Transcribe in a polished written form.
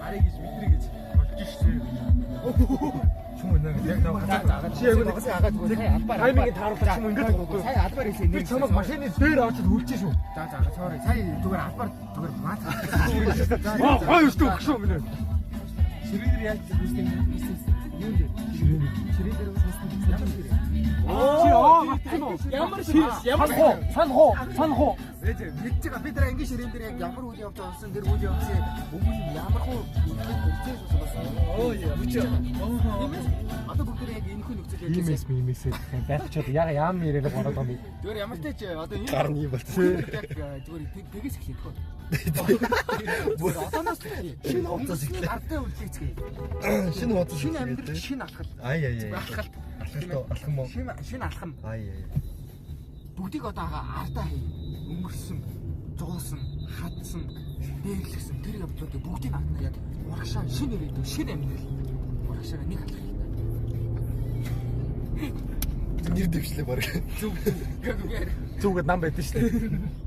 харъя гэж бидний гэж болж шээ. Чүм нэг яг таа. Чи яг нэг агаад сая албаар. Тайминг тааруулах юм ингээд өгөхгүй. Сая албаар хийсэн. Би чамаг машины дээр авчид үлчээ шүү. За sorry. Сая зүгээр албаар зүгээр маа. Аа юу шүү мэнэ. Ширээдэр яаж үстэй юм бэ? Ширээдэр үстэй ямар ширээ? Сан хоо. Мэдчихэж бид нар ангийн ширээн дээр яг ямар үйл явж байгаа тэр үйл явдлын өмнө ямар хуу үйл явж байгаа одоо бүгд яг энэ хүн нөхцөл Имэс байхчаад яг яам нэрээр болоод байгаа юм. зүгээр ямар ч тач одоо энэ Гарны юм болсон. зүгээр тэгээс эхлэх гоо. Одооноос шинэ утас эхлэх. Ардтай үлдээцгээе. Шинэ утас. Шинэ амьдрал шинэ алхал. Алхал. Алхам уу? Шинэ алхам. Бүгдийг одоо ардаа хий. Өнгөрсөн, зуусан, хадсан, дээрлэгсэн тэр явдлуудыг бүгдийг авна яг урагшаа шинэ ирээдүйн шинэ амьдрал. Урагшаа нэг алхах юм. Нэр дэвшлээ баг. Зүг. Зүгээд нам байдсан шүү дээ.